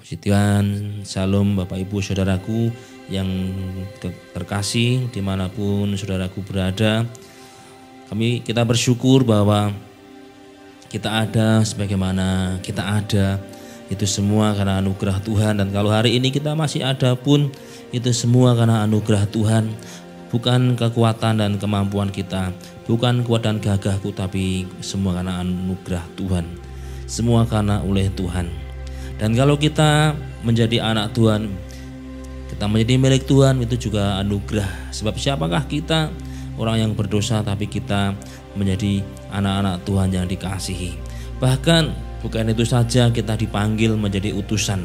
Puji Tuhan, Shalom Bapak Ibu Saudaraku yang terkasih dimanapun saudaraku berada. Kita bersyukur bahwa kita ada sebagaimana kita ada, itu semua karena anugerah Tuhan. Dan kalau hari ini kita masih ada pun itu semua karena anugerah Tuhan, bukan kekuatan dan kemampuan kita, bukan kuat dan gagahku, tapi semua karena anugerah Tuhan, semua karena oleh Tuhan. Dan kalau kita menjadi anak Tuhan, kita menjadi milik Tuhan, itu juga anugerah. Sebab siapakah kita, orang yang berdosa, tapi kita menjadi anak-anak Tuhan yang dikasihi. Bahkan bukan itu saja, kita dipanggil menjadi utusan.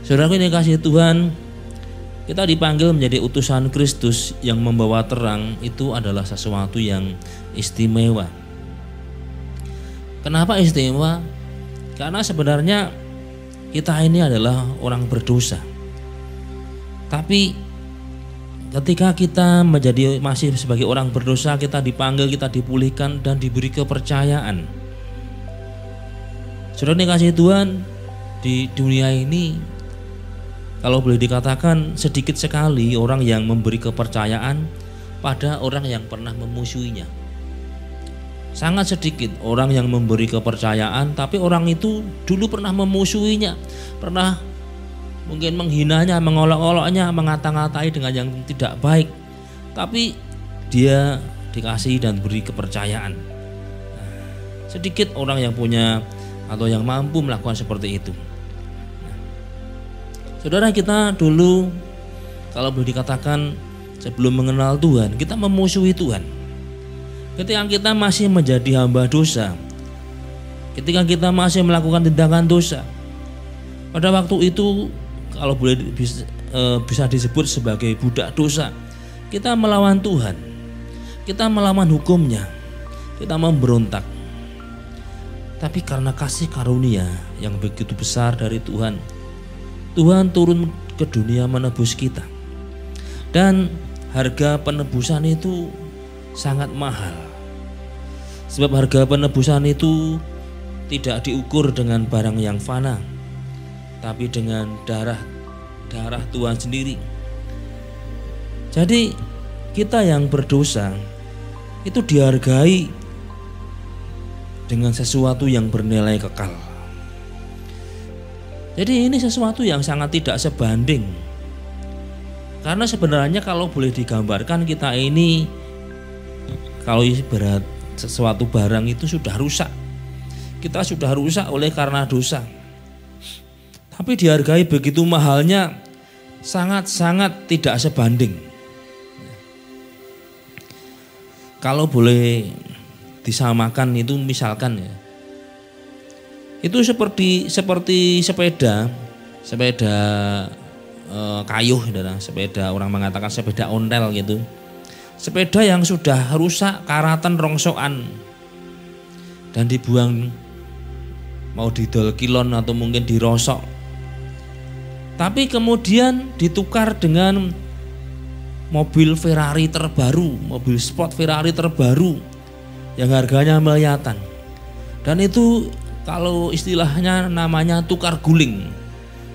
Saudaraku yang dikasihi Tuhan, kita dipanggil menjadi utusan Kristus yang membawa terang. Itu adalah sesuatu yang istimewa. Kenapa istimewa? Karena sebenarnya kita ini adalah orang berdosa. Tapi ketika kita masih sebagai orang berdosa, kita dipanggil, kita dipulihkan dan diberi kepercayaan. Saudara dikasihi Tuhan, di dunia ini kalau boleh dikatakan sedikit sekali orang yang memberi kepercayaan pada orang yang pernah memusuhinya. Sangat sedikit orang yang memberi kepercayaan, tapi orang itu dulu pernah memusuhinya, pernah mungkin menghinanya, mengolok-oloknya, mengata-ngatai dengan yang tidak baik. Tapi dia dikasih dan beri kepercayaan. Sedikit orang yang punya atau yang mampu melakukan seperti itu. Saudara, kita dulu kalau boleh dikatakan sebelum mengenal Tuhan, kita memusuhi Tuhan. Ketika kita masih menjadi hamba dosa, ketika kita masih melakukan tindakan dosa, pada waktu itu kalau boleh bisa disebut sebagai budak dosa, kita melawan Tuhan, kita melawan hukumnya, kita memberontak. Tapi karena kasih karunia yang begitu besar dari Tuhan, Tuhan turun ke dunia menebus kita. Dan harga penebusan itu sangat mahal. Sebab harga penebusan itu tidak diukur dengan barang yang fana, tapi dengan darah Tuhan sendiri. Jadi kita yang berdosa itu dihargai dengan sesuatu yang bernilai kekal. Jadi ini sesuatu yang sangat tidak sebanding. Karena sebenarnya kalau boleh digambarkan, kita ini kalau ibarat sesuatu barang itu sudah rusak. Kita sudah rusak oleh karena dosa. Tapi dihargai begitu mahalnya, sangat-sangat tidak sebanding. Kalau boleh disamakan itu misalkan ya, itu seperti sepeda kayu, sepeda orang mengatakan sepeda ontel gitu. Sepeda yang sudah rusak, karatan, rongsokan, dan dibuang, mau didol kilon atau mungkin dirosok. Tapi kemudian ditukar dengan mobil Ferrari terbaru, mobil sport Ferrari terbaru yang harganya miliaran. Dan itu kalau istilahnya namanya tukar guling.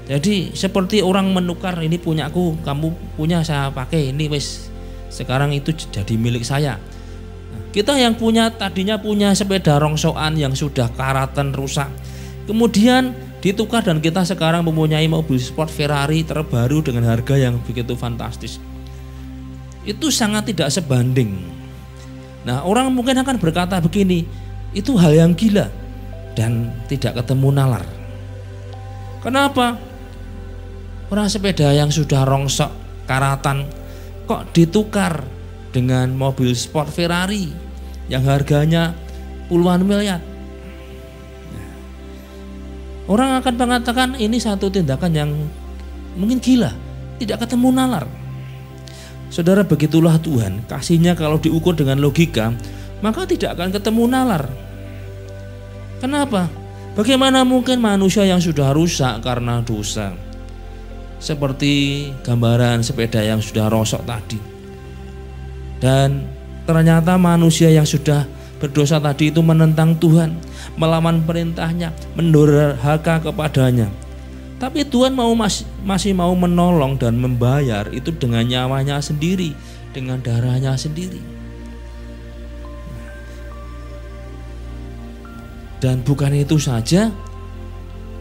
Jadi seperti orang menukar, ini punyaku, kamu punya, saya pakai, ini wis sekarang itu jadi milik saya. Kita yang tadinya punya sepeda rongsokan yang sudah karatan, rusak, kemudian ditukar dan kita sekarang mempunyai mobil sport Ferrari terbaru dengan harga yang begitu fantastis. Itu sangat tidak sebanding. Nah, orang mungkin akan berkata begini, itu hal yang gila dan tidak ketemu nalar. Kenapa? Orang sepeda yang sudah rongsok, karatan, kok ditukar dengan mobil sport Ferrari yang harganya puluhan miliar. Orang akan mengatakan ini satu tindakan yang mungkin gila, tidak ketemu nalar. Saudara, begitulah Tuhan, kasihnya kalau diukur dengan logika, maka tidak akan ketemu nalar. Kenapa? Bagaimana mungkin manusia yang sudah rusak karena dosa, seperti gambaran sepeda yang sudah rosok tadi, dan ternyata manusia yang sudah berdosa tadi itu menentang Tuhan, melawan perintahnya, mendurhaka kepadanya. Tapi Tuhan masih mau menolong dan membayar itu dengan nyawanya sendiri, dengan darahnya sendiri. Dan bukan itu saja,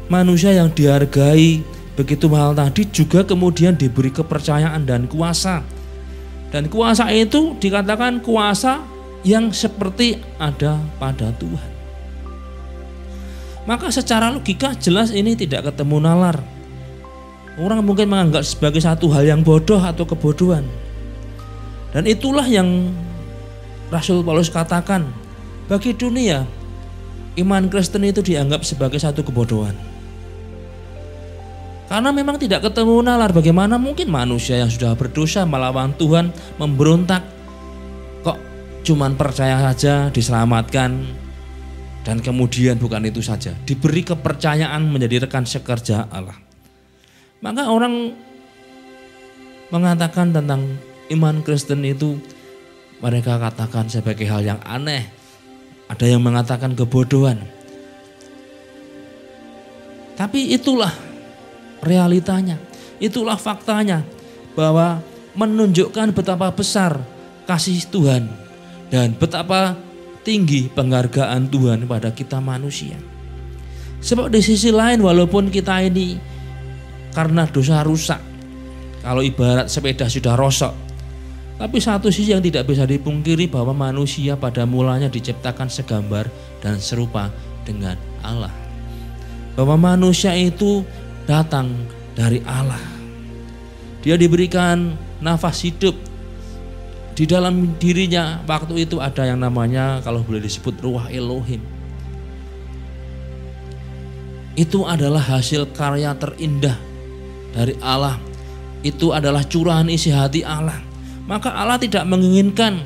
manusia yang dihargai begitu mahal tadi juga kemudian diberi kepercayaan dan kuasa. Dan kuasa itu dikatakan kuasa yang seperti ada pada Tuhan. Maka secara logika jelas ini tidak ketemu nalar. Orang mungkin menganggap sebagai satu hal yang bodoh atau kebodohan. Dan itulah yang Rasul Paulus katakan, bagi dunia iman Kristen itu dianggap sebagai satu kebodohan. Karena memang tidak ketemu nalar, bagaimana mungkin manusia yang sudah berdosa melawan Tuhan memberontak, kok cuman percaya saja diselamatkan. Dan kemudian bukan itu saja, diberi kepercayaan menjadi rekan sekerja Allah. Maka orang mengatakan tentang iman Kristen itu, mereka katakan sebagai hal yang aneh. Ada yang mengatakan kebodohan. Tapi itulah realitanya, itulah faktanya, bahwa menunjukkan betapa besar kasih Tuhan dan betapa tinggi penghargaan Tuhan pada kita manusia. Sebab di sisi lain, walaupun kita ini karena dosa rusak, kalau ibarat sepeda sudah rosok, tapi satu sisi yang tidak bisa dipungkiri bahwa manusia pada mulanya diciptakan segambar dan serupa dengan Allah. Bahwa manusia itu datang dari Allah. Dia diberikan nafas hidup. Di dalam dirinya waktu itu ada yang namanya, kalau boleh disebut, ruah Elohim. Itu adalah hasil karya terindah dari Allah. Itu adalah curahan isi hati Allah. Maka Allah tidak menginginkan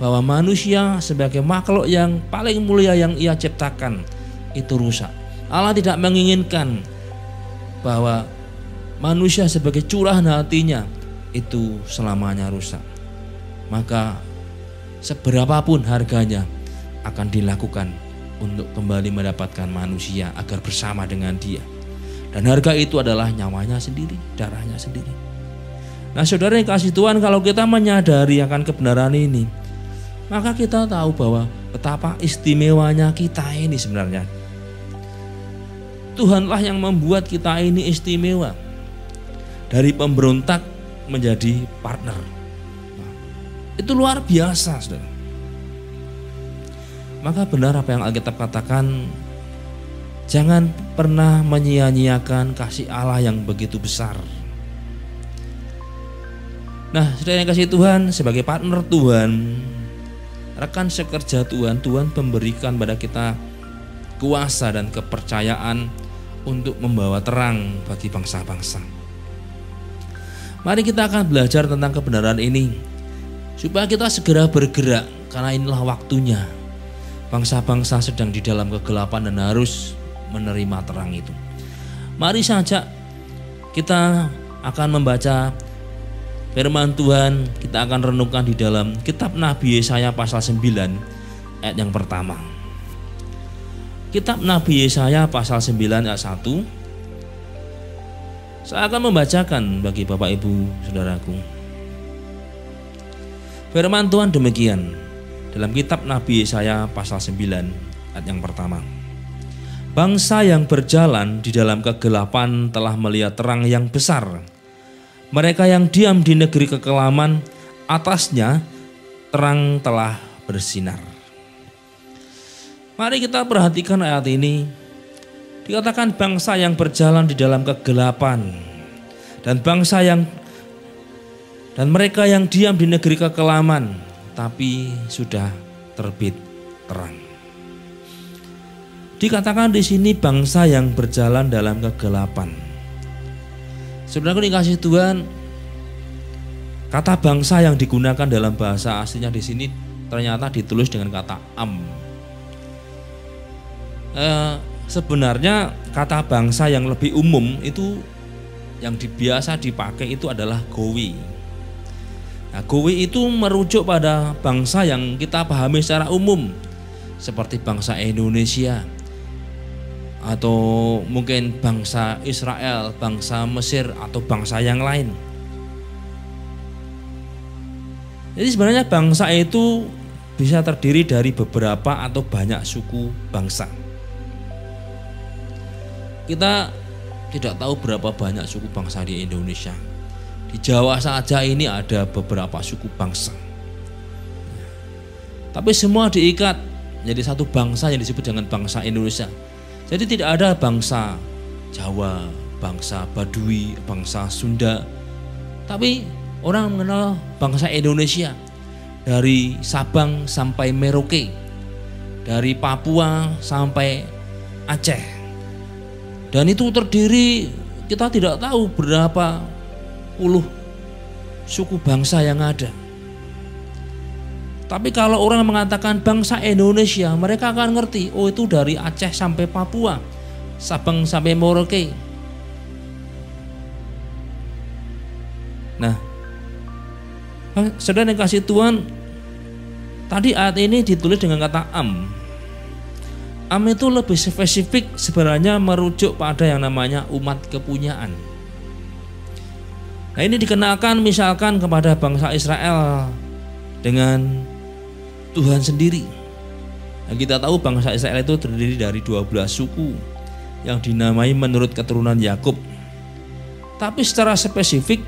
bahwa manusia sebagai makhluk yang paling mulia yang Ia ciptakan itu rusak. Allah tidak menginginkan bahwa manusia sebagai curahan hatinya itu selamanya rusak. Maka seberapapun harganya akan dilakukan untuk kembali mendapatkan manusia agar bersama dengan Dia. Dan harga itu adalah nyawanya sendiri, darahnya sendiri. Nah saudara yang kasih Tuhan, kalau kita menyadari akan kebenaran ini, maka kita tahu bahwa betapa istimewanya kita ini sebenarnya. Tuhanlah yang membuat kita ini istimewa. Dari pemberontak menjadi partner. Itu luar biasa, saudara. Maka benar apa yang Alkitab katakan, jangan pernah menyia-nyiakan kasih Allah yang begitu besar. Nah, saudara yang kasih Tuhan, sebagai partner Tuhan, rekan sekerja Tuhan, Tuhan memberikan pada kita kuasa dan kepercayaan untuk membawa terang bagi bangsa-bangsa. Mari kita akan belajar tentang kebenaran ini, supaya kita segera bergerak, karena inilah waktunya. Bangsa-bangsa sedang di dalam kegelapan dan harus menerima terang itu. Mari saja kita akan membaca firman Tuhan, kita akan renungkan di dalam kitab Nabi Yesaya pasal 9 ayat yang pertama. Kitab Nabi Yesaya pasal 9 ayat 1. Saya akan membacakan bagi Bapak Ibu Saudaraku. Firman Tuhan demikian dalam kitab Nabi Yesaya pasal 9 ayat yang pertama. Bangsa yang berjalan di dalam kegelapan telah melihat terang yang besar. Mereka yang diam di negeri kekelaman, atasnya terang telah bersinar. Mari kita perhatikan ayat ini. Dikatakan bangsa yang berjalan di dalam kegelapan dan mereka yang diam di negeri kekelaman, tapi sudah terbit terang. Dikatakan di sini bangsa yang berjalan dalam kegelapan. Saudaraku dikasih Tuhan, kata bangsa yang digunakan dalam bahasa aslinya di sini ternyata ditulis dengan kata am. Sebenarnya kata bangsa yang lebih umum itu yang biasa dipakai itu adalah Gowi. Nah, Gowi itu merujuk pada bangsa yang kita pahami secara umum, seperti bangsa Indonesia, atau mungkin bangsa Israel, bangsa Mesir, atau bangsa yang lain. Jadi sebenarnya bangsa itu bisa terdiri dari beberapa atau banyak suku bangsa. Kita tidak tahu berapa banyak suku bangsa di Indonesia. Di Jawa saja ini ada beberapa suku bangsa. Tapi semua diikat jadi satu bangsa yang disebut dengan bangsa Indonesia. Jadi tidak ada bangsa Jawa, bangsa Baduy, bangsa Sunda. Tapi orang mengenal bangsa Indonesia dari Sabang sampai Merauke, dari Papua sampai Aceh. Dan itu terdiri, kita tidak tahu berapa puluh suku bangsa yang ada. Tapi kalau orang mengatakan bangsa Indonesia, mereka akan ngerti, oh itu dari Aceh sampai Papua, Sabang sampai Merauke. Nah, saudara yang kasih Tuhan, tadi ayat ini ditulis dengan kata am. Am itu lebih spesifik, sebenarnya merujuk pada yang namanya umat kepunyaan. Nah, ini dikenalkan misalkan kepada bangsa Israel dengan Tuhan sendiri. Nah, kita tahu bangsa Israel itu terdiri dari 12 suku yang dinamai menurut keturunan Yakub. Tapi secara spesifik,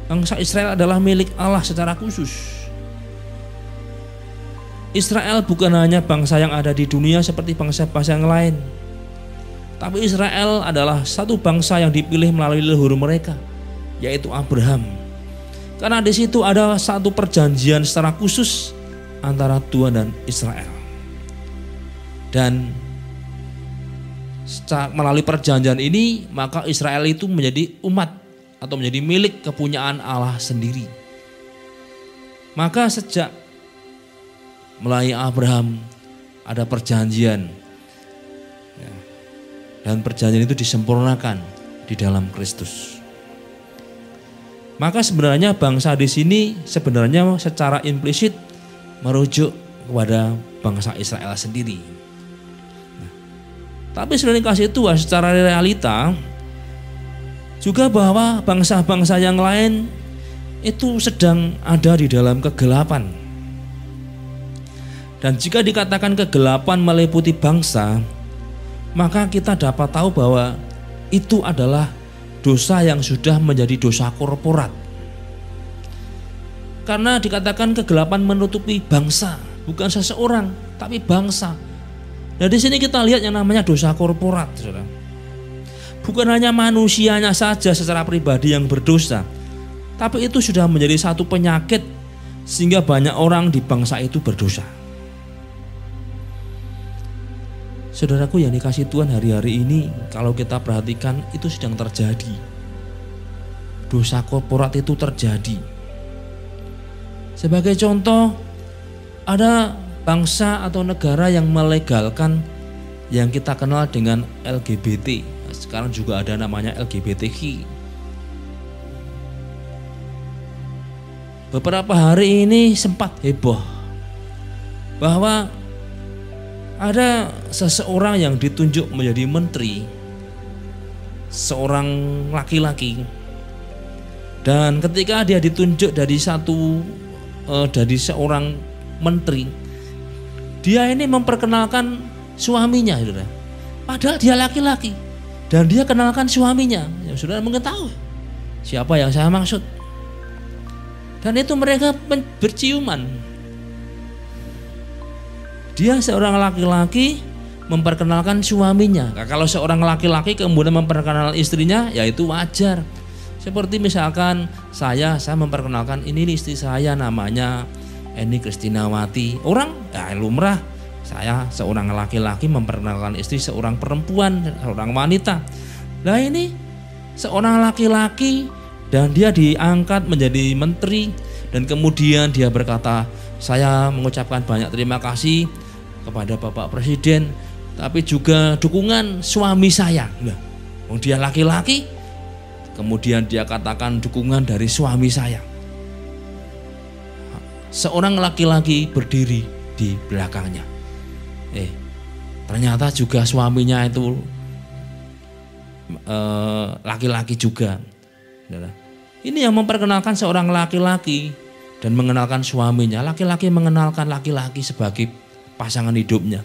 bangsa Israel adalah milik Allah secara khusus. Israel bukan hanya bangsa yang ada di dunia seperti bangsa-bangsa yang lain, tapi Israel adalah satu bangsa yang dipilih melalui leluhur mereka, yaitu Abraham. Karena di situ ada satu perjanjian secara khusus antara Tuhan dan Israel. Dan melalui perjanjian ini, maka Israel itu menjadi umat atau menjadi milik kepunyaan Allah sendiri. Maka sejak mulai Abraham ada perjanjian, dan perjanjian itu disempurnakan di dalam Kristus. Maka sebenarnya bangsa di sini sebenarnya secara implisit merujuk kepada bangsa Israel sendiri. Tapi sebenarnya kasih Tuhan secara realita juga bahwa bangsa-bangsa yang lain itu sedang ada di dalam kegelapan. Dan jika dikatakan kegelapan meliputi bangsa, maka kita dapat tahu bahwa itu adalah dosa yang sudah menjadi dosa korporat. Karena dikatakan kegelapan menutupi bangsa, bukan seseorang, tapi bangsa. Nah, di sini kita lihat yang namanya dosa korporat, saudara. Bukan hanya manusianya saja secara pribadi yang berdosa, tapi itu sudah menjadi satu penyakit sehingga banyak orang di bangsa itu berdosa. Saudaraku yang dikasih Tuhan, hari-hari ini kalau kita perhatikan itu sedang terjadi. Dosa korporat itu terjadi. Sebagai contoh, ada bangsa atau negara yang melegalkan yang kita kenal dengan LGBT. Sekarang juga ada namanya LGBTQ. Beberapa hari ini sempat heboh bahwa ada seseorang yang ditunjuk menjadi menteri, seorang laki-laki, dan ketika dia ditunjuk dari seorang menteri, dia ini memperkenalkan suaminya, saudara. Padahal dia laki-laki dan dia kenalkan suaminya. Ya, saudara mungkin tahu siapa yang saya maksud. Dan itu mereka berciuman. Dia seorang laki-laki memperkenalkan suaminya. Nah, kalau seorang laki-laki kemudian memperkenalkan istrinya, ya itu wajar. Seperti misalkan saya memperkenalkan ini istri saya namanya Eni Kristinawati. Orang ya lumrah. Saya seorang laki-laki memperkenalkan istri seorang perempuan, seorang wanita. Nah, ini seorang laki-laki dan dia diangkat menjadi menteri, dan kemudian dia berkata, saya mengucapkan banyak terima kasih kepada Bapak Presiden, tapi juga dukungan suami saya. Nah, dia laki-laki, kemudian dia katakan dukungan dari suami saya. Seorang laki-laki berdiri di belakangnya. Ternyata juga suaminya itu laki-laki juga. Ini yang memperkenalkan seorang laki-laki dan mengenalkan suaminya. Laki-laki mengenalkan laki-laki sebagai pasangan hidupnya.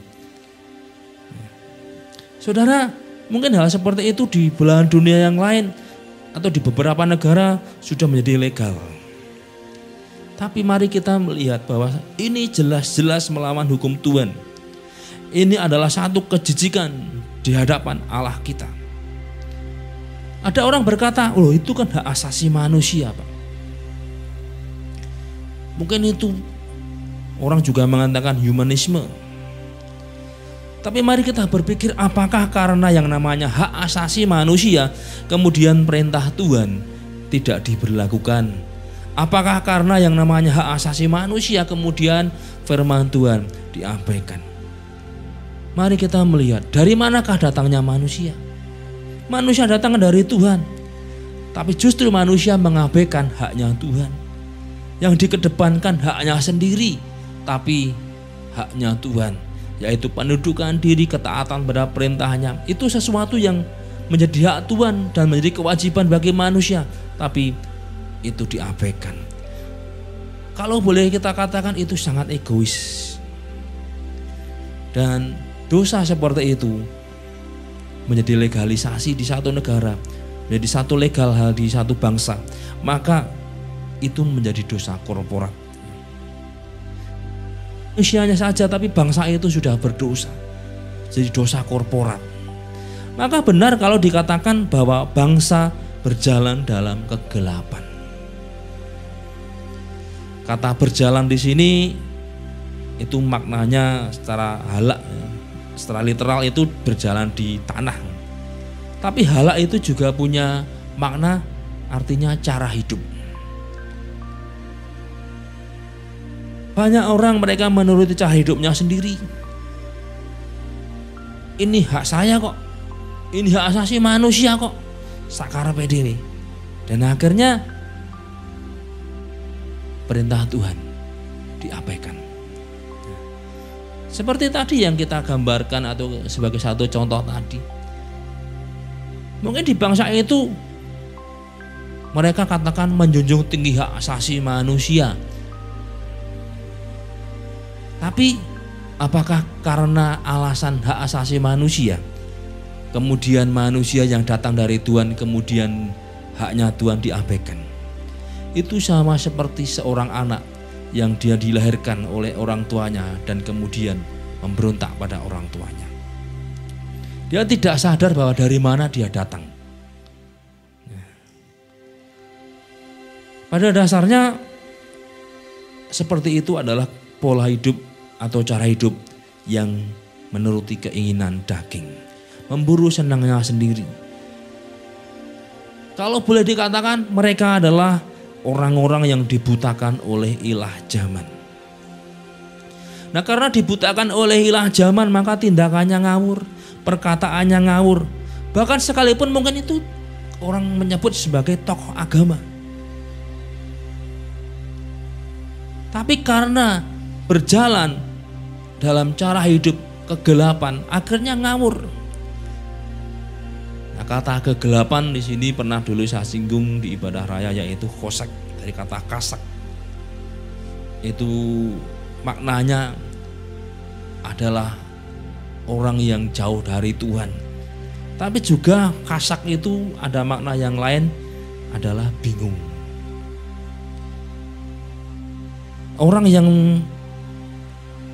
Saudara, mungkin hal seperti itu di belahan dunia yang lain atau di beberapa negara sudah menjadi legal. Tapi mari kita melihat bahwa ini jelas-jelas melawan hukum Tuhan. Ini adalah satu kejijikan di hadapan Allah kita. Ada orang berkata, "Oh, itu kan hak asasi manusia, Pak." Mungkin itu orang juga mengatakan humanisme. Tapi mari kita berpikir, apakah karena yang namanya hak asasi manusia kemudian perintah Tuhan tidak diberlakukan? Apakah karena yang namanya hak asasi manusia kemudian firman Tuhan diabaikan? Mari kita melihat dari manakah datangnya manusia. Manusia datang dari Tuhan, tapi justru manusia mengabaikan haknya Tuhan. Yang dikedepankan haknya sendiri, tapi haknya Tuhan, yaitu pendudukan diri, ketaatan pada perintahnya. Itu sesuatu yang menjadi hak Tuhan dan menjadi kewajiban bagi manusia, tapi itu diabaikan. Kalau boleh kita katakan itu sangat egois. Dan dosa seperti itu menjadi legalisasi di satu negara, menjadi satu legal hal di satu bangsa, maka itu menjadi dosa korporat. Manusianya saja, tapi bangsa itu sudah berdosa, jadi dosa korporat. Maka benar kalau dikatakan bahwa bangsa berjalan dalam kegelapan. Kata berjalan di sini itu maknanya secara halak, secara literal itu berjalan di tanah. Tapi halak itu juga punya makna, artinya cara hidup. Banyak orang mereka menuruti cara hidupnya sendiri. Ini hak saya kok, ini hak asasi manusia kok, sakarepe dhewe. Dan akhirnya perintah Tuhan diabaikan. Seperti tadi yang kita gambarkan atau sebagai satu contoh tadi. Mungkin di bangsa itu mereka katakan menjunjung tinggi hak asasi manusia. Tapi apakah karena alasan hak asasi manusia, kemudian manusia yang datang dari Tuhan kemudian haknya Tuhan diabaikan? Itu sama seperti seorang anak yang dia dilahirkan oleh orang tuanya dan kemudian memberontak pada orang tuanya. Dia tidak sadar bahwa dari mana dia datang. Pada dasarnya seperti itu adalah pola hidup atau cara hidup yang menuruti keinginan daging, memburu senangnya sendiri. Kalau boleh dikatakan mereka adalah orang-orang yang dibutakan oleh ilah zaman. Nah, karena dibutakan oleh ilah zaman, maka tindakannya ngawur, perkataannya ngawur. Bahkan sekalipun mungkin itu orang menyebut sebagai tokoh agama. Tapi karena berjalan dalam cara hidup kegelapan, akhirnya ngawur. Nah, kata kegelapan di sini pernah dulu saya singgung di ibadah raya, yaitu khosek, dari kata kasak. Itu maknanya adalah orang yang jauh dari Tuhan. Tapi juga kasak itu ada makna yang lain, adalah bingung. Orang yang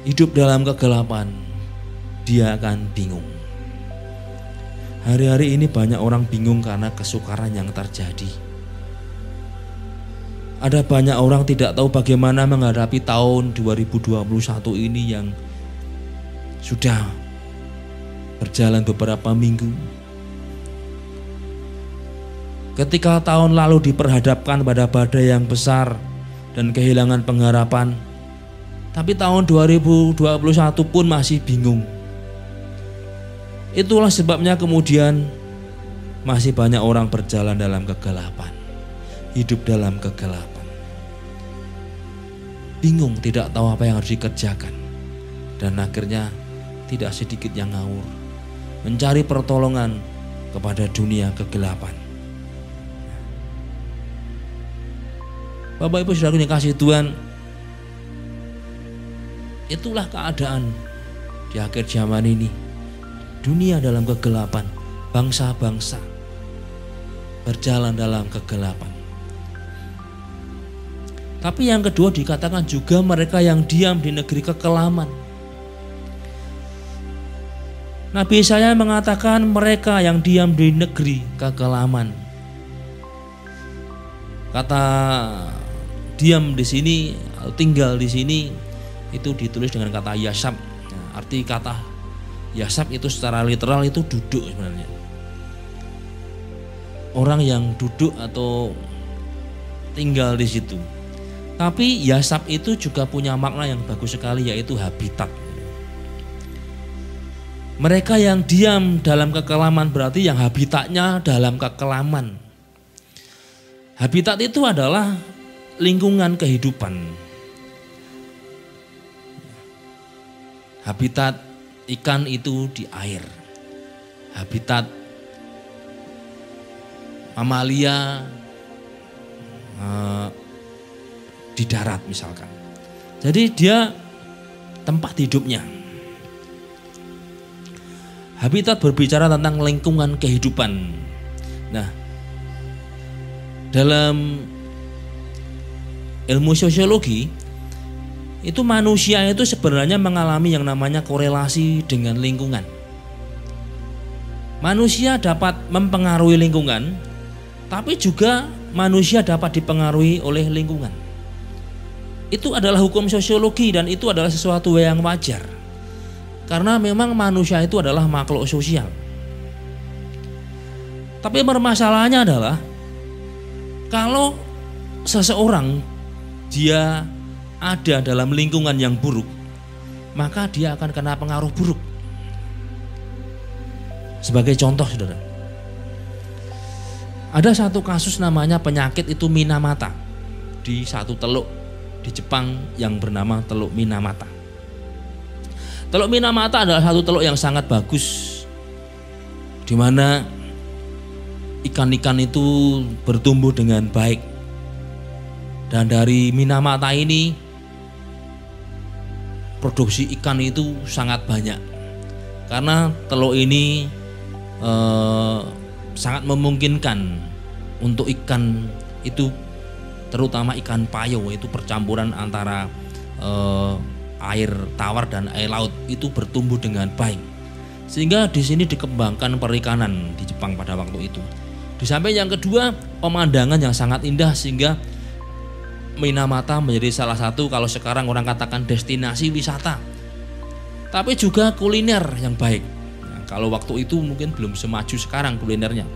hidup dalam kegelapan, dia akan bingung. Hari-hari ini banyak orang bingung karena kesukaran yang terjadi. Ada banyak orang tidak tahu bagaimana menghadapi tahun 2021 ini yang sudah berjalan beberapa minggu. Ketika tahun lalu diperhadapkan pada badai yang besar dan kehilangan pengharapan, tapi tahun 2021 pun masih bingung. Itulah sebabnya kemudian masih banyak orang berjalan dalam kegelapan, hidup dalam kegelapan. Bingung, tidak tahu apa yang harus dikerjakan. Dan akhirnya tidak sedikit yang ngawur, mencari pertolongan kepada dunia kegelapan. Bapak Ibu Saudara yang kasih Tuhan, itulah keadaan di akhir zaman ini. Dunia dalam kegelapan, bangsa-bangsa berjalan dalam kegelapan. Tapi yang kedua dikatakan juga mereka yang diam di negeri kekelaman. Nabi Yesaya mengatakan mereka yang diam di negeri kekelaman. Kata diam di sini atau tinggal di sini itu ditulis dengan kata yasab. Arti kata yasab itu secara literal itu duduk sebenarnya. Orang yang duduk atau tinggal di situ. Tapi yasab itu juga punya makna yang bagus sekali, yaitu habitat. Mereka yang diam dalam kekelaman berarti yang habitatnya dalam kekelaman. Habitat itu adalah lingkungan kehidupan. Habitat ikan itu di air. Habitat mamalia di darat misalkan. Jadi dia tempat hidupnya. Habitat berbicara tentang lingkungan kehidupan. Nah, dalam ilmu sosiologi itu manusia itu sebenarnya mengalami yang namanya korelasi dengan lingkungan. Manusia dapat mempengaruhi lingkungan, tapi juga manusia dapat dipengaruhi oleh lingkungan. Itu adalah hukum sosiologi dan itu adalah sesuatu yang wajar. Karena memang manusia itu adalah makhluk sosial. Tapi permasalahannya adalah kalau seseorang dia ada dalam lingkungan yang buruk, maka dia akan kena pengaruh buruk. Sebagai contoh, saudara, ada satu kasus namanya penyakit itu Minamata di satu teluk di Jepang yang bernama Teluk Minamata. Teluk Minamata adalah satu teluk yang sangat bagus, di mana ikan-ikan itu bertumbuh dengan baik. Dan dari Minamata ini produksi ikan itu sangat banyak. Karena teluk ini sangat memungkinkan untuk ikan itu, terutama ikan payo, itu percampuran antara air tawar dan air laut itu bertumbuh dengan baik. Sehingga di sini dikembangkan perikanan di Jepang pada waktu itu. Di samping yang kedua, pemandangan yang sangat indah sehingga Minamata menjadi salah satu, kalau sekarang orang katakan, destinasi wisata. Tapi juga kuliner yang baik. Nah, kalau waktu itu mungkin belum semaju sekarang kulinernya.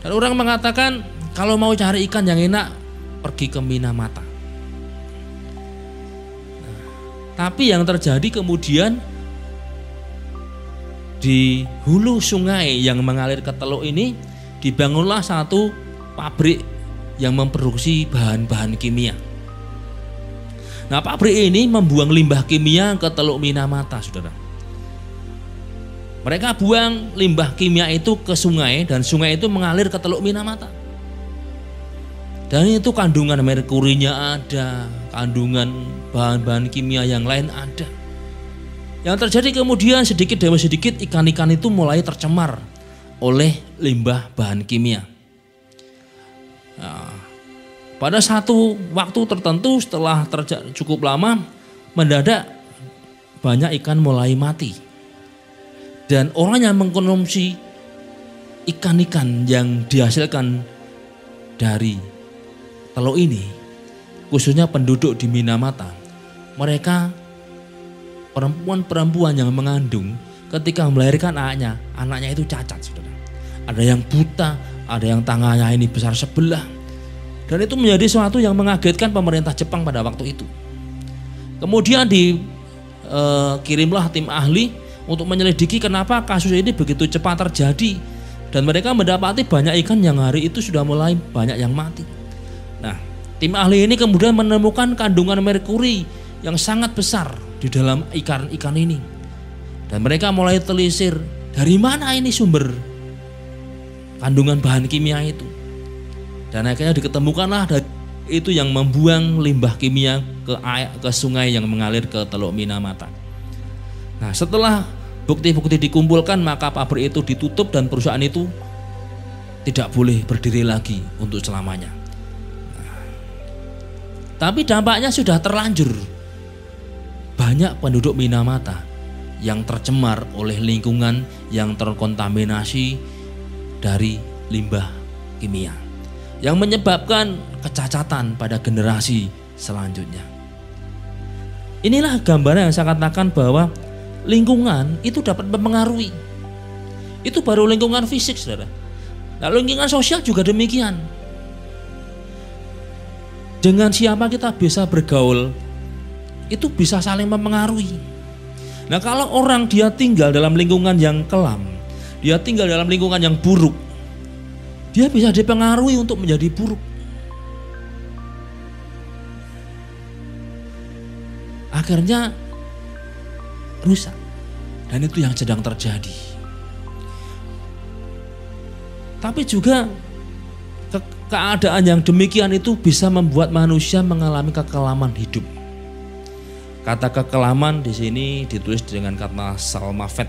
Dan orang mengatakan kalau mau cari ikan yang enak pergi ke Minamata. Nah, tapi yang terjadi kemudian di hulu sungai yang mengalir ke teluk ini dibangunlah satu pabrik yang memproduksi bahan-bahan kimia. Nah, pabrik ini membuang limbah kimia ke Teluk Minamata, saudara. Mereka buang limbah kimia itu ke sungai dan sungai itu mengalir ke Teluk Minamata. Dan itu kandungan merkurinya ada, kandungan bahan-bahan kimia yang lain ada. Yang terjadi kemudian sedikit demi sedikit ikan-ikan itu mulai tercemar oleh limbah bahan kimia. Nah, pada satu waktu tertentu setelah cukup lama, mendadak banyak ikan mulai mati. Dan orang yang mengkonsumsi ikan-ikan yang dihasilkan dari teluk ini, khususnya penduduk di Minamata, mereka perempuan-perempuan yang mengandung ketika melahirkan anaknya itu cacat, saudara. Ada yang buta, ada yang tangannya ini besar sebelah. Dan itu menjadi sesuatu yang mengagetkan pemerintah Jepang pada waktu itu. Kemudian dikirimlah tim ahli untuk menyelidiki kenapa kasus ini begitu cepat terjadi. Dan mereka mendapati banyak ikan yang hari itu sudah mulai banyak yang mati. Nah, tim ahli ini kemudian menemukan kandungan merkuri yang sangat besar di dalam ikan-ikan ini. Dan mereka mulai telisir, dari mana ini sumber kandungan bahan kimia itu. Dan akhirnya diketemukanlah itu yang membuang limbah kimia ke sungai yang mengalir ke Teluk Minamata. Nah, setelah bukti-bukti dikumpulkan, maka pabrik itu ditutup dan perusahaan itu tidak boleh berdiri lagi untuk selamanya. Nah, tapi dampaknya sudah terlanjur. Banyak penduduk Minamata yang tercemar oleh lingkungan yang terkontaminasi dari limbah kimia, yang menyebabkan kecacatan pada generasi selanjutnya. Inilah gambaran yang saya katakan bahwa lingkungan itu dapat mempengaruhi. Itu baru lingkungan fisik, saudara. Nah, lingkungan sosial juga demikian. Dengan siapa kita bisa bergaul, itu bisa saling mempengaruhi. Nah, kalau orang dia tinggal dalam lingkungan yang kelam, dia tinggal dalam lingkungan yang buruk, dia bisa dipengaruhi untuk menjadi buruk. Akhirnya rusak. Dan itu yang sedang terjadi. Tapi juga keadaan yang demikian itu bisa membuat manusia mengalami kekelaman hidup. Kata kekelaman di sini ditulis dengan kata salmafet,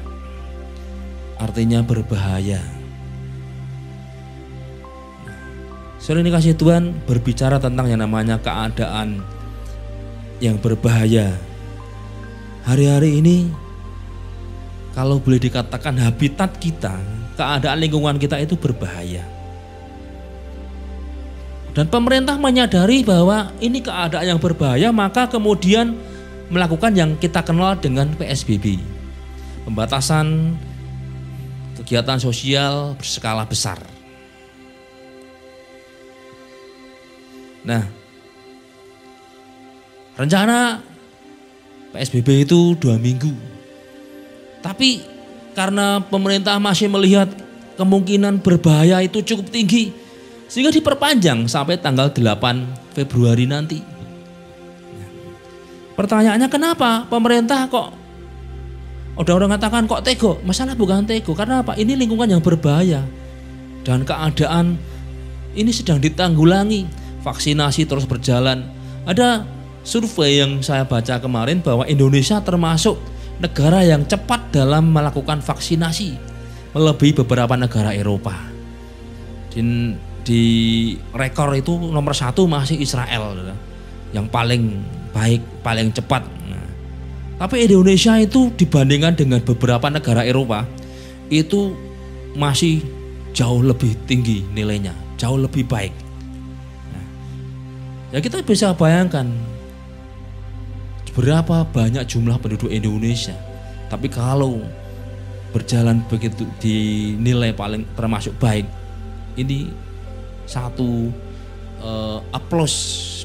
artinya berbahaya. Saudara ini kasih Tuhan berbicara tentang yang namanya keadaan yang berbahaya. Hari-hari ini kalau boleh dikatakan habitat kita, keadaan lingkungan kita itu berbahaya. Dan pemerintah menyadari bahwa ini keadaan yang berbahaya, maka kemudian melakukan yang kita kenal dengan PSBB. Pembatasan kegiatan sosial berskala besar. Nah, rencana PSBB itu 2 minggu. Tapi karena pemerintah masih melihat kemungkinan berbahaya itu cukup tinggi, sehingga diperpanjang sampai tanggal 8 Februari nanti. Pertanyaannya, kenapa pemerintah kok udah orang katakan kok tego? Masalah bukan tego, karena apa? Ini lingkungan yang berbahaya dan keadaan ini sedang ditanggulangi. Vaksinasi terus berjalan. Ada survei yang saya baca kemarin bahwa Indonesia termasuk negara yang cepat dalam melakukan vaksinasi, melebihi beberapa negara Eropa. Di rekor itu nomor 1 masih Israel, yang paling baik, paling cepat. Nah, tapi Indonesia itu dibandingkan dengan beberapa negara Eropa itu masih jauh lebih tinggi nilainya, jauh lebih baik. Nah, ya kita bisa bayangkan berapa banyak jumlah penduduk Indonesia, tapi kalau berjalan begitu dinilai paling termasuk baik, ini satu aplaus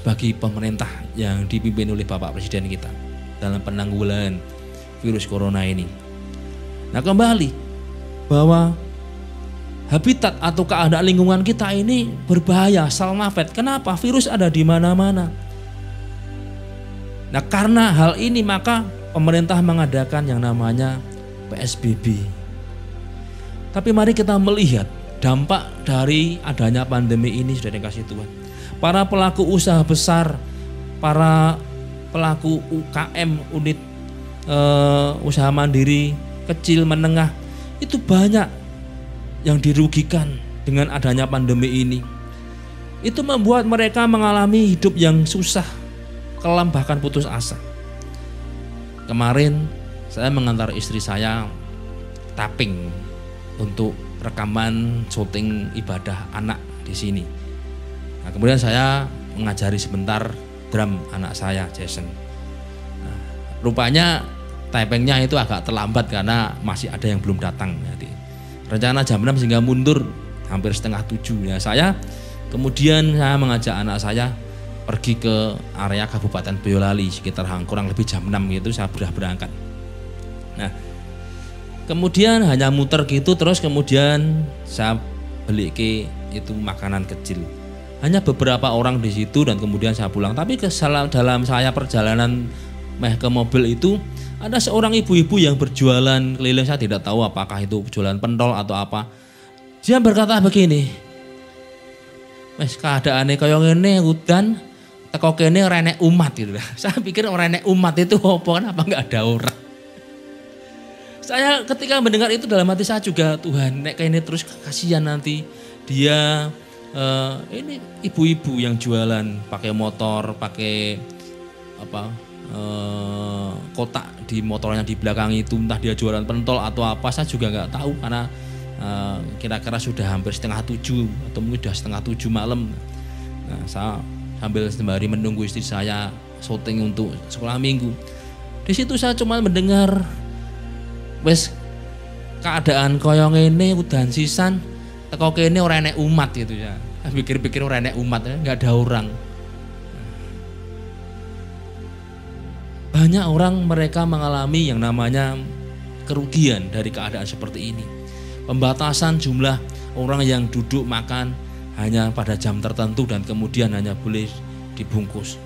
bagi pemerintah yang dipimpin oleh Bapak Presiden kita dalam penanggulangan virus corona ini. Nah, kembali bahwa habitat atau keadaan lingkungan kita ini berbahaya, salmafet. Kenapa? Virus ada di mana-mana. Nah, karena hal ini maka pemerintah mengadakan yang namanya PSBB. Tapi mari kita melihat dampak dari adanya pandemi ini, sudah dikasih Tuhan. Para pelaku usaha besar, para pelaku UKM, unit usaha mandiri, kecil, menengah, itu banyak yang dirugikan dengan adanya pandemi ini. Itu membuat mereka mengalami hidup yang susah, kelam, bahkan putus asa. Kemarin saya mengantar istri saya tapping untuk rekaman syuting ibadah anak di sini. Nah, kemudian saya mengajari sebentar drum anak saya, Jason. Nah, rupanya tappingnya itu agak terlambat karena masih ada yang belum datang. Jadi, rencana jam 6 sehingga mundur hampir setengah 7. Ya, kemudian saya mengajak anak saya pergi ke area Kabupaten Boyolali sekitar kurang lebih jam 6 gitu saya sudah berangkat. Nah, kemudian hanya muter gitu, terus kemudian saya beli ke itu makanan kecil. Hanya beberapa orang di situ dan kemudian saya pulang. Tapi dalam saya perjalanan meh ke mobil itu ada seorang ibu-ibu yang berjualan keliling, saya tidak tahu apakah itu jualan pentol atau apa. Dia berkata begini, "Wes keadaane kaya ngene udan teko kene ora enek umat gitu." Saya pikir ora enek umat itu apa, kenapa enggak ada orang. Saya ketika mendengar itu dalam hati saya juga, Tuhan nek kayak ini terus kasihan nanti dia ini ibu-ibu yang jualan pakai motor, pakai apa kotak di motornya di belakang itu, entah dia jualan pentol atau apa, saya juga nggak tahu karena kira-kira sudah hampir 6:30 atau mungkin sudah 6:30 malam. Nah, saya sambil sembari menunggu istri saya syuting untuk sekolah minggu. Di situ saya cuma mendengar, wes keadaan koyo ngene udan sisan teko kene ora enek umat gitu ya. Pikir-pikir ora enek umat, nggak ada orang. Banyak orang mereka mengalami yang namanya kerugian dari keadaan seperti ini. Pembatasan jumlah orang yang duduk makan hanya pada jam tertentu dan kemudian hanya boleh dibungkus.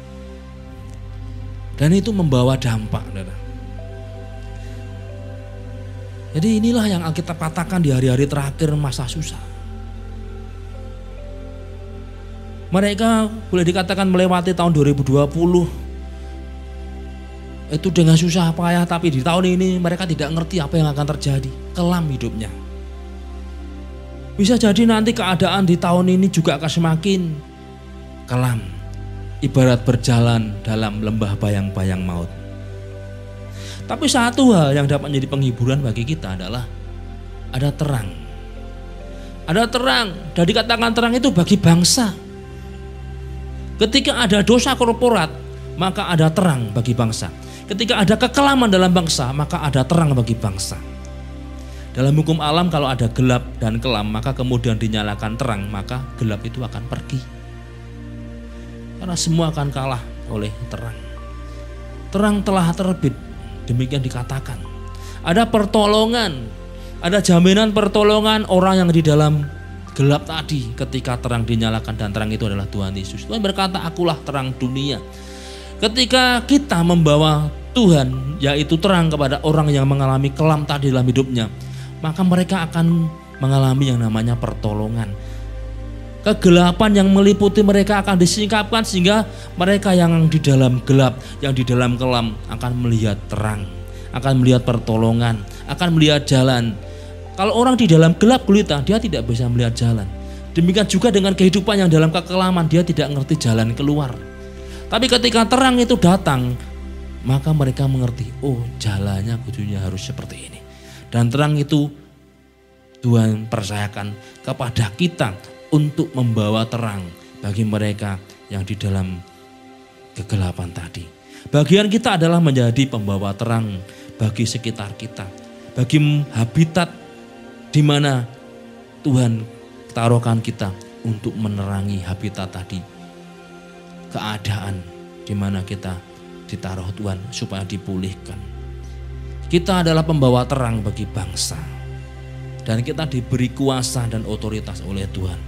Dan itu membawa dampak. Jadi inilah yang kita katakan di hari-hari terakhir masa susah. Mereka boleh dikatakan melewati tahun 2020 itu dengan susah payah, tapi di tahun ini mereka tidak ngerti apa yang akan terjadi, kelam hidupnya. Bisa jadi nanti keadaan di tahun ini juga akan semakin kelam, ibarat berjalan dalam lembah bayang-bayang maut. Tapi satu hal yang dapat menjadi penghiburan bagi kita adalah ada terang. Ada terang, dan dikatakan terang itu bagi bangsa. Ketika ada dosa korporat, maka ada terang bagi bangsa. Ketika ada kekelaman dalam bangsa, maka ada terang bagi bangsa. Dalam hukum alam kalau ada gelap dan kelam, maka kemudian dinyalakan terang, maka gelap itu akan pergi. Karena semua akan kalah oleh terang. Terang telah terbit, demikian dikatakan. Ada pertolongan, ada jaminan pertolongan orang yang di dalam gelap tadi ketika terang dinyalakan, dan terang itu adalah Tuhan Yesus. Tuhan berkata, "Akulah terang dunia." Ketika kita membawa Tuhan, yaitu terang kepada orang yang mengalami kelam tadi dalam hidupnya, maka mereka akan mengalami yang namanya pertolongan. Kegelapan yang meliputi mereka akan disingkapkan sehingga mereka yang di dalam gelap, yang di dalam kelam akan melihat terang, akan melihat pertolongan, akan melihat jalan. Kalau orang di dalam gelap gulita, dia tidak bisa melihat jalan. Demikian juga dengan kehidupan yang dalam kekelaman, dia tidak mengerti jalan keluar. Tapi ketika terang itu datang, maka mereka mengerti, oh jalannya kudunya harus seperti ini. Dan terang itu Tuhan percayakan kepada kita untuk membawa terang bagi mereka yang di dalam kegelapan tadi. Bagian kita adalah menjadi pembawa terang bagi sekitar kita, bagi habitat di mana Tuhan taruhkan kita untuk menerangi habitat tadi. Keadaan di mana kita ditaruh Tuhan supaya dipulihkan. Kita adalah pembawa terang bagi bangsa. Dan kita diberi kuasa dan otoritas oleh Tuhan.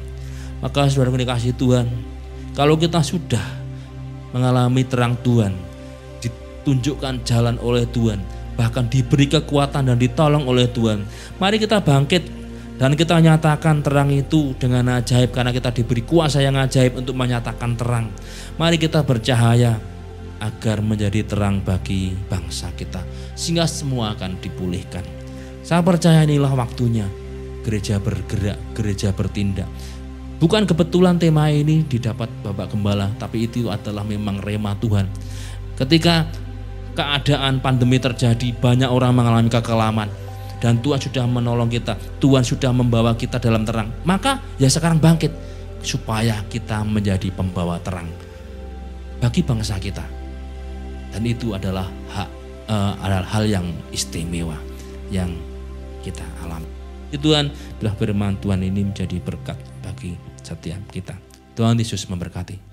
Maka saudara dikasih Tuhan, kalau kita sudah mengalami terang Tuhan, ditunjukkan jalan oleh Tuhan, bahkan diberi kekuatan dan ditolong oleh Tuhan, mari kita bangkit dan kita nyatakan terang itu dengan ajaib, karena kita diberi kuasa yang ajaib untuk menyatakan terang. Mari kita bercahaya agar menjadi terang bagi bangsa kita, sehingga semua akan dipulihkan. Saya percaya inilah waktunya gereja bergerak, gereja bertindak. Bukan kebetulan tema ini didapat Bapak Gembala, tapi itu adalah memang rema Tuhan. Ketika keadaan pandemi terjadi, banyak orang mengalami kekelaman, dan Tuhan sudah menolong kita, Tuhan sudah membawa kita dalam terang. Maka ya sekarang bangkit supaya kita menjadi pembawa terang bagi bangsa kita. Dan itu adalah hal yang istimewa yang kita alami. Tuhan, bilah firman Tuhan ini menjadi berkat bagi setiap kita. Tuhan Yesus memberkati.